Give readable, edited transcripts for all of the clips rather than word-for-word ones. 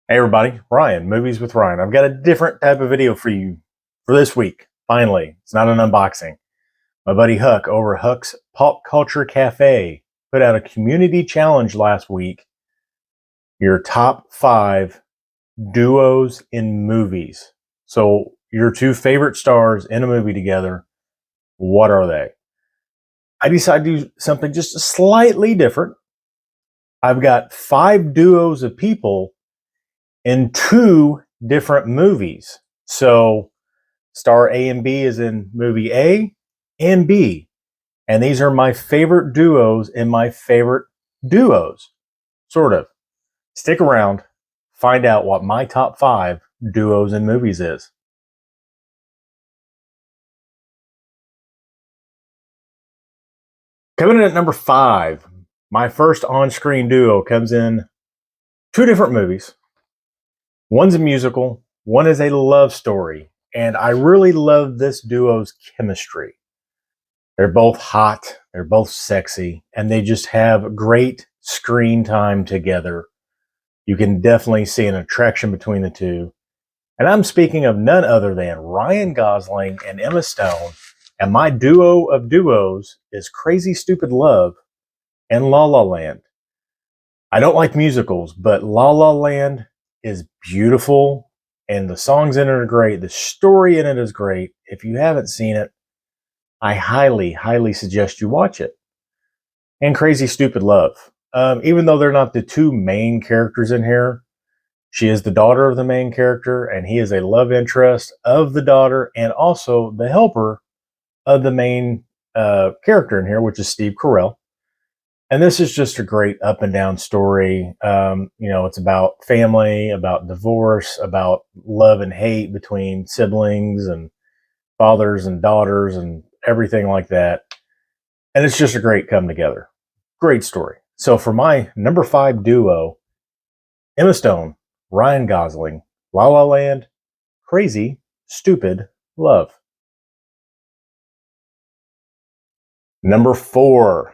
Hey everybody, Ryan, Movies with Ryan. I've got a different type of video for you for this week. Finally, it's not an unboxing. My buddy Huck over Huck's Pop Culture Cafe put out a community challenge last week. Your top 5 duos in movies. So your two favorite stars in a movie together, what are they? I decided to do something just slightly different. I've got 5 duos of people in 2 different movies. So star A and B is in movie A and B. And these are my favorite duos in my favorite duos, sort of. Stick around, find out what my top 5 duos in movies is. Coming in at number 5, my first on screen duo comes in 2 different movies. One's a musical, one is a love story. And I really love this duo's chemistry. They're both hot, they're both sexy, and they just have great screen time together. You can definitely see an attraction between the two. And I'm speaking of none other than Ryan Gosling and Emma Stone. And my duo of duos is Crazy Stupid Love and La La Land. I don't like musicals, but La La Land is beautiful and the songs in it are great. The story in it is great. If you haven't seen it, I highly, highly suggest you watch it. And Crazy Stupid Love. Even though they're not the two main characters in here, she is the daughter of the main character, and he is a love interest of the daughter and also the helper of the main character in here, which is Steve Carell. And this is just a great up and down story. It's about family, about divorce, about love and hate between siblings and fathers and daughters and everything like that. And it's just a great come together. Great story. So for my number 5 duo, Emma Stone, Ryan Gosling, La La Land, Crazy Stupid Love. Number 4,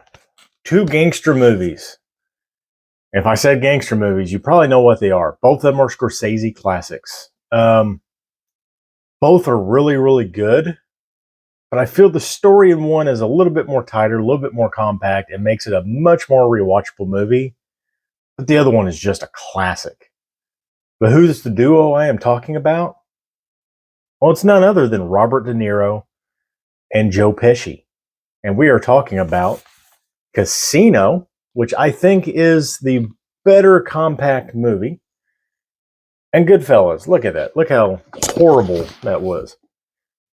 2 gangster movies. If I said gangster movies, you probably know what they are. Both of them are Scorsese classics. Both are really, really good. But I feel the story in one is a little bit more tighter, a little bit more compact, and makes it a much more rewatchable movie. But the other one is just a classic. But who's the duo I am talking about? Well, it's none other than Robert De Niro and Joe Pesci. And we are talking about Casino, which I think is the better compact movie. And Goodfellas, look at that. Look how horrible that was.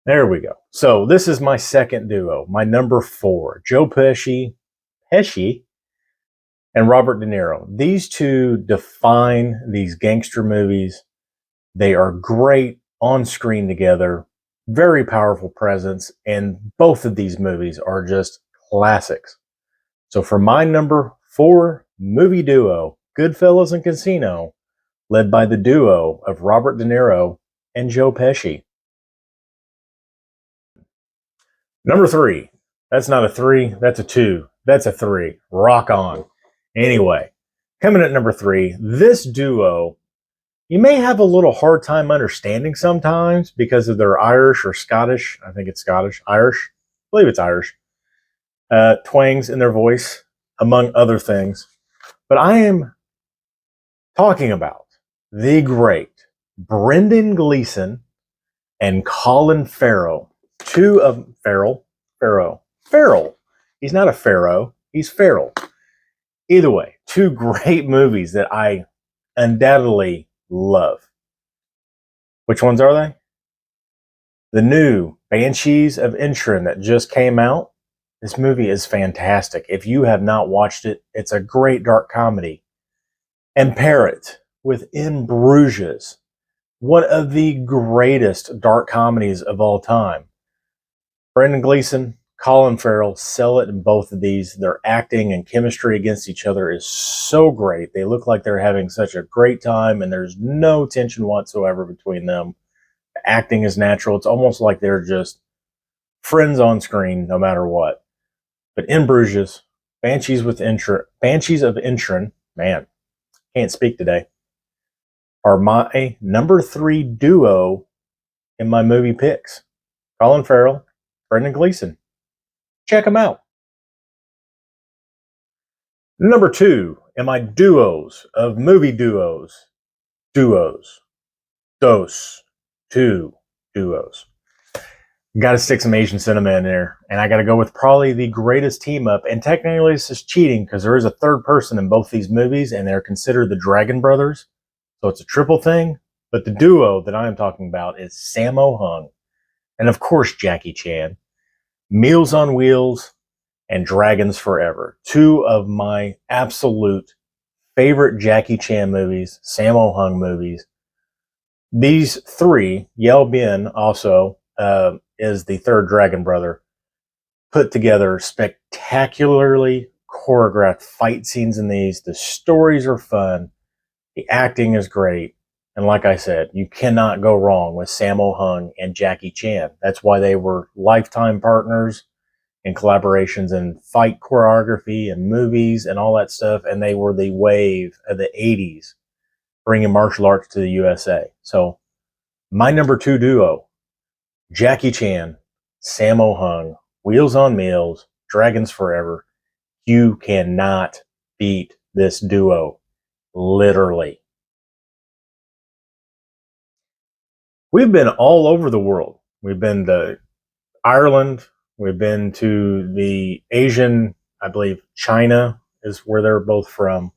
There we go. So this is my second duo, my number 4, Joe Pesci, and Robert De Niro. These two define these gangster movies. They are great on screen together, very powerful presence, and both of these movies are just classics. So for my number 4 movie duo, Goodfellas and Casino, led by the duo of Robert De Niro and Joe Pesci. Number 3. That's not a 3, that's a 2. That's a 3. Rock on. Anyway, coming at number 3, this duo, you may have a little hard time understanding sometimes because of their Irish or Scottish, I think it's Scottish, Irish, I believe it's Irish, twangs in their voice, among other things. But I am talking about the great Brendan Gleeson and Colin Farrell. Farrell. He's not a pharaoh, he's Farrell. Either way, 2 great movies that I undoubtedly love. Which ones are they? The new Banshees of Inisherin that just came out. This movie is fantastic. If you have not watched it, it's a great dark comedy. And pair it with In Bruges, one of the greatest dark comedies of all time. Brendan Gleeson, Colin Farrell sell it in both of these. Their acting and chemistry against each other is so great. They look like they're having such a great time, and there's no tension whatsoever between them. The acting is natural. It's almost like they're just friends on screen, no matter what. But In Bruges, Banshees of Inisherin, man, can't speak today. are my number 3 duo in my movie picks. Colin Farrell, Brendan Gleeson. Check them out. Number 2 in my duos of movie duos. Duos. Dos. 2 duos. Got to stick some Asian cinema in there. And I got to go with probably the greatest team up. And technically, this is cheating because there is a third person in both these movies, and they're considered the Dragon Brothers. So it's a triple thing. But the duo that I am talking about is Sammo Hung. And of course, Jackie Chan. Meals on Wheels and Dragons Forever. 2 of my absolute favorite Jackie Chan movies, Sammo Hung movies. These 3, Yeo Bin also, is the third Dragon Brother, put together spectacularly choreographed fight scenes in these. The stories are fun. The acting is great. And like I said, you cannot go wrong with Sammo Hung and Jackie Chan. That's why they were lifetime partners in collaborations in fight choreography and movies and all that stuff. And they were the wave of the 80s, bringing martial arts to the USA. So my number 2 duo, Jackie Chan, Sammo Hung, Wheels on Meals, Dragons Forever. You cannot beat this duo. Literally. We've been all over the world. We've been to Ireland. We've been to the Asian, I believe China is where they're both from.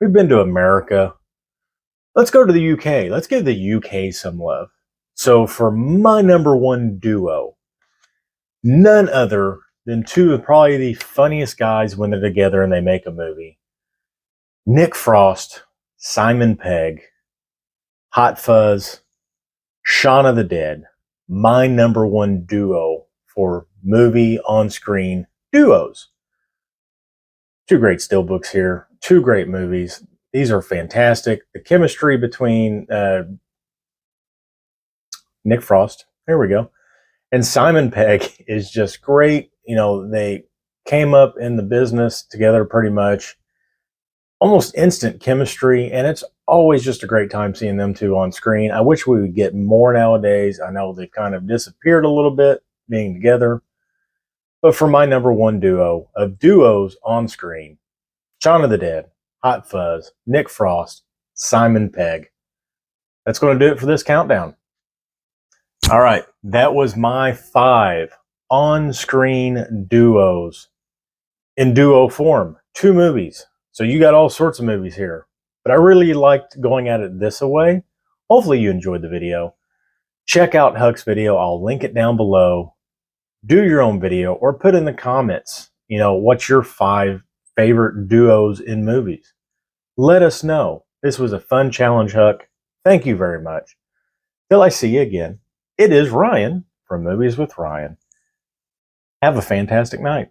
We've been to America. Let's go to the UK. Let's give the UK some love. So for my number 1 duo, none other than 2 of probably the funniest guys when they're together and they make a movie. Nick Frost, Simon Pegg, Hot Fuzz, Shaun of the Dead. My number 1 duo for movie on-screen duos. 2 great steelbooks here. 2 great movies. These are fantastic. The chemistry between Nick Frost, there we go, and Simon Pegg is just great. You know, they came up in the business together pretty much. Almost instant chemistry, and it's always just a great time seeing them 2 on screen. I wish we would get more nowadays. I know they've kind of disappeared a little bit being together. But for my number 1 duo of duos on screen, Shaun of the Dead, Hot Fuzz, Nick Frost, Simon Pegg. That's going to do it for this countdown. All right, that was my 5 on-screen duos in duo form. 2 movies. So you got all sorts of movies here. But I really liked going at it this way. Hopefully you enjoyed the video. Check out Huck's video. I'll link it down below. Do your own video or put in the comments, you know, what's your 5 favorite duos in movies. Let us know. This was a fun challenge, Huck. Thank you very much. Till I see you again, it is Ryan from Movies with Ryan. Have a fantastic night.